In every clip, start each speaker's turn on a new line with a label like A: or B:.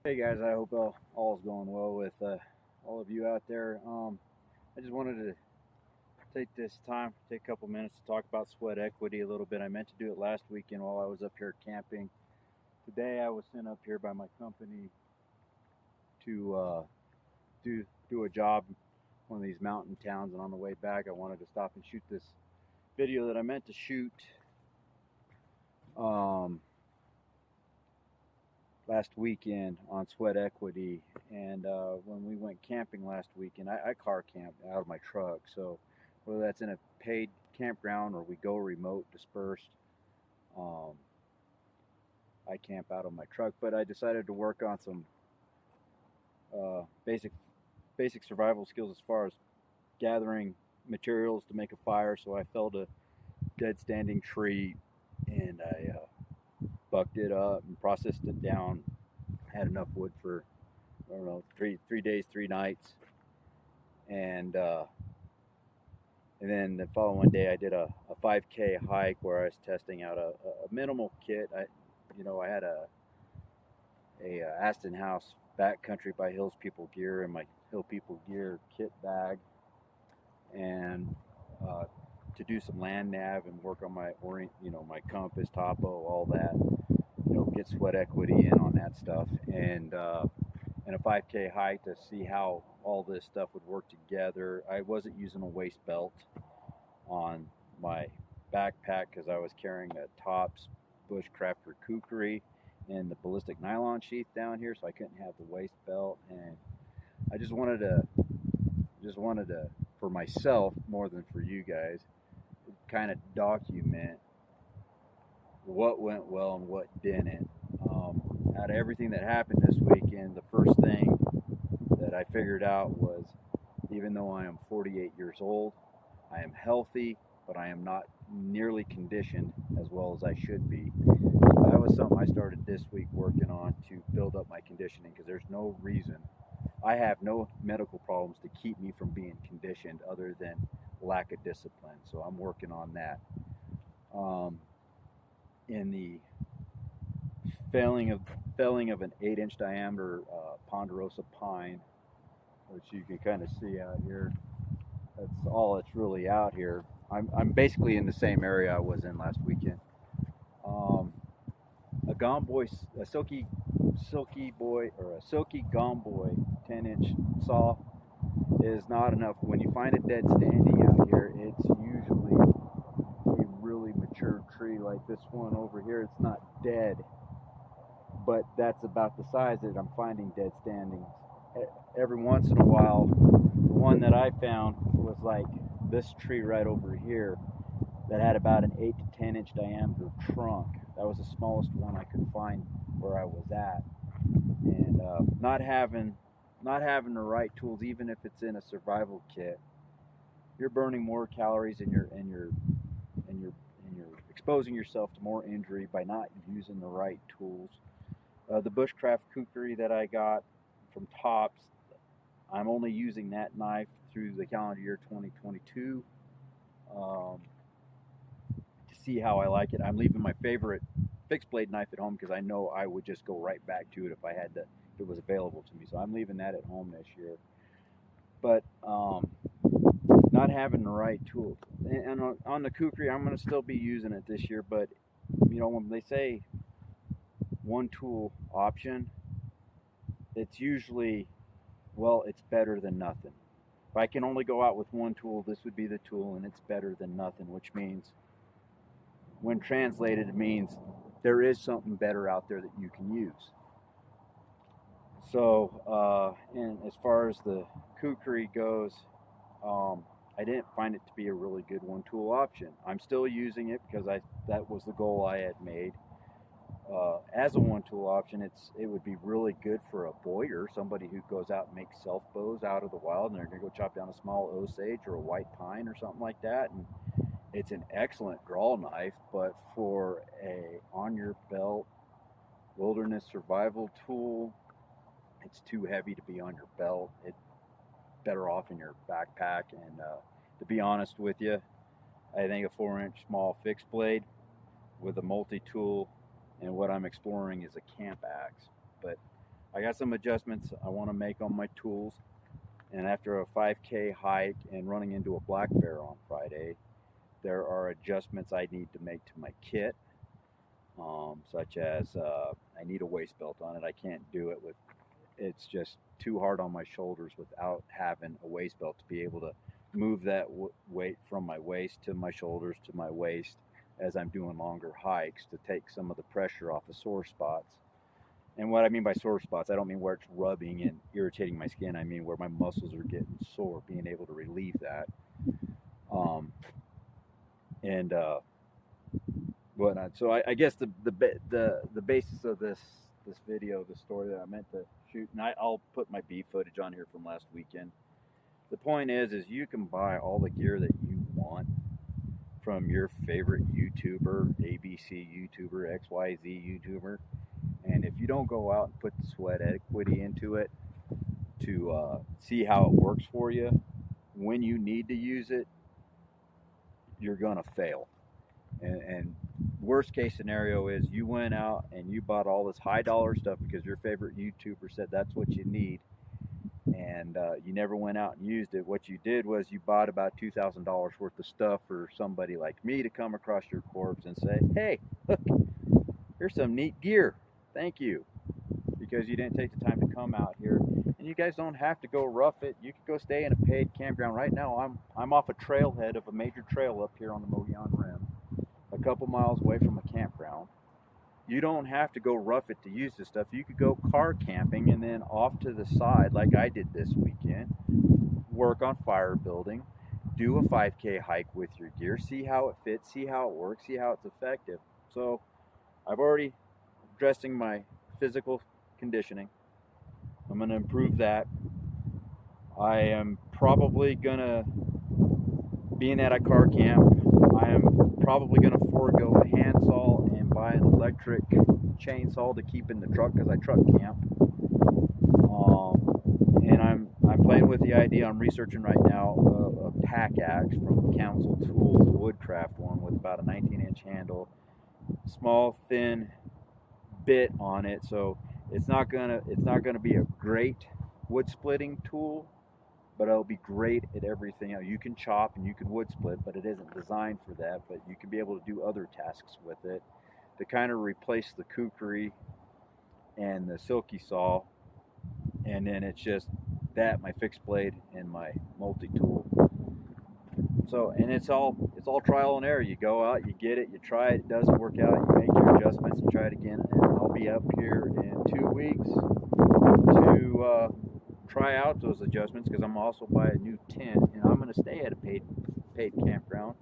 A: Hey guys, I hope all is going well with all of you out there. I just wanted to take a couple minutes to talk about sweat equity a little bit. I meant to do it last weekend while I was up here camping. Today I was sent up here by my company to do a job in one of these mountain towns, and on the way back I wanted to stop and shoot this video that I meant to shoot um, last weekend on sweat equity. And when we went camping last weekend, I car camped out of my truck. So whether that's in a paid campground or we go remote dispersed, um, I camp out of my truck. But I decided to work on some uh, basic basic survival skills as far as gathering materials to make a fire. So I felled a dead standing tree and I bucked it up and processed it down. Had enough wood for I don't know, three days, 3 nights, and and then the following day I did a 5K hike where I was testing out a minimal kit. I had a Aston House backcountry by Hills People Gear in my Hill People Gear kit bag, and uh, to do some land nav and work on my my compass, topo, all that. Get sweat equity in on that stuff, and a 5K hike to see how all this stuff would work together. I wasn't using a waist belt on my backpack because I was carrying a Tops Bushcrafter kukri and the ballistic nylon sheath down here, so I couldn't have the waist belt. And I just wanted to for myself more than for you guys, kind of document what went well and what didn't. Out of everything that happened this weekend, the first thing that I figured out was even though I am 48 years old, I am healthy, but I am not nearly conditioned as well as I should be. So that was something I started this week working on to build up my conditioning because there's no reason. I have no medical problems to keep me from being conditioned other than lack of discipline. So I'm working on that. Um, in the felling of felling of an 8-inch diameter ponderosa pine, which you can kind of see out here. That's all that's really out here. I'm basically in the same area I was in last weekend. Um, a Gomboy, a silky boy, or a silky Gomboy 10-inch saw is not enough. When you find a dead standing out here, it's usually a really mature tree like this one over here. It's not dead, but that's about the size that I'm finding dead standings. Every once in a while, the one that I found was like this tree right over here that had about an 8 to 10 inch diameter trunk. That was the smallest one I could find where I was at, and not having the right tools, even if it's in a survival kit, you're burning more calories and you're exposing yourself to more injury by not using the right tools. The bushcraft kukri that I got from Tops, I'm only using that knife through the calendar year 2022 to see how I like it. I'm leaving my favorite fixed blade knife at home because I know I would just go right back to it if it was available to me. So I'm leaving that at home this year. But not having the right tools, and on the kukri, I'm going to still be using it this year. But when they say one tool option, it's usually, well, it's better than nothing. If I can only go out with one tool, this would be the tool, and it's better than nothing, which means, when translated, it means there is something better out there that you can use. So, and as far as the kukri goes, I didn't find it to be a really good one tool option. I'm still using it because that was the goal I had made. As a one tool option, it would be really good for a boyer, somebody who goes out and makes self bows out of the wild, and they're going to go chop down a small osage or a white pine or something like that. And it's an excellent draw knife, but for a on your belt wilderness survival tool, it's too heavy to be on your belt. It's better off in your backpack. And to be honest with you, I think a 4-inch small fixed blade with a multi tool and what I'm exploring is a camp axe. But I got some adjustments I want to make on my tools. And after a 5K hike and running into a black bear on Friday, there are adjustments I need to make to my kit, such as I need a waist belt on it. I can't do it with, it's just too hard on my shoulders without having a waist belt to be able to move that weight from my waist to my shoulders to my waist as I'm doing longer hikes to take some of the pressure off of sore spots. And what I mean by sore spots, I don't mean where it's rubbing and irritating my skin. I mean where my muscles are getting sore, being able to relieve that. Um, and whatnot. So I guess the basis of this video, the story that I meant to shoot, and I'll put my bee footage on here from last weekend. The point is you can buy all the gear that you want from your favorite YouTuber, ABC YouTuber, XYZ YouTuber. And if you don't go out and put the sweat equity into it to see how it works for you, when you need to use it, you're going to fail. And worst case scenario is you went out and you bought all this high dollar stuff because your favorite YouTuber said that's what you need, and you never went out and used it. What you did was you bought about $2,000 worth of stuff for somebody like me to come across your corpse and say, hey, look, here's some neat gear. Thank you. Because you didn't take the time to come out here. And you guys don't have to go rough it. You could go stay in a paid campground. Right now, I'm off a trailhead of a major trail up here on the Mogollon Rim, a couple miles away from a campground. You don't have to go rough it to use this stuff. You could go car camping and then off to the side, like I did this weekend, work on fire building, do a 5K hike with your gear, see how it fits, see how it works, see how it's effective. So I've already addressing my physical conditioning. I'm going to improve that. I am probably going to, being at a car camp, I am probably going to forego a handsaw and buy an electric chainsaw to keep in the truck because I truck camp. And I'm playing with the idea. I'm researching right now a pack axe from Council Tools, a woodcraft one with about a 19-inch handle, small, thin bit on it, so it's not gonna be a great wood splitting tool, but it'll be great at everything else. You can chop and you can wood split, but it isn't designed for that. But you can be able to do other tasks with it to kind of replace the kukri and the silky saw, and then it's just that, my fixed blade and my multi-tool. So, and it's all trial and error. You go out, you get it, you try it, it doesn't work out, you make your adjustments, you try it again, and I'll be up here in 2 weeks to try out those adjustments because I'm also buy a new tent, and I'm going to stay at a paid campground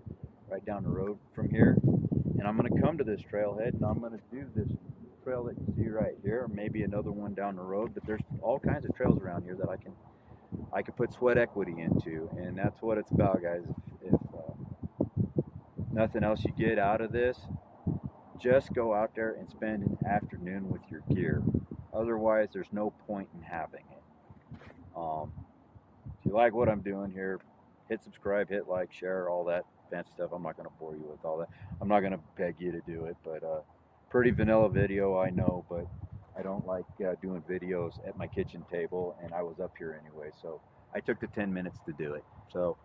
A: right down the road from here, and I'm going to come to this trailhead, and I'm going to do this trail that you see right here, or maybe another one down the road. But there's all kinds of trails around here that I can put sweat equity into, and that's what it's about, guys. If nothing else you get out of this, just go out there and spend an afternoon with your gear. Otherwise, there's no point in having it. If you like what I'm doing here, hit subscribe, hit like, share, all that fancy stuff. I'm not going to bore you with all that. I'm not going to beg you to do it, but pretty vanilla video, I know, but I don't like doing videos at my kitchen table, and I was up here anyway, so I took the 10 minutes to do it. So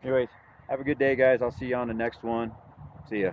A: anyways, have a good day, guys. I'll see you on the next one. See ya.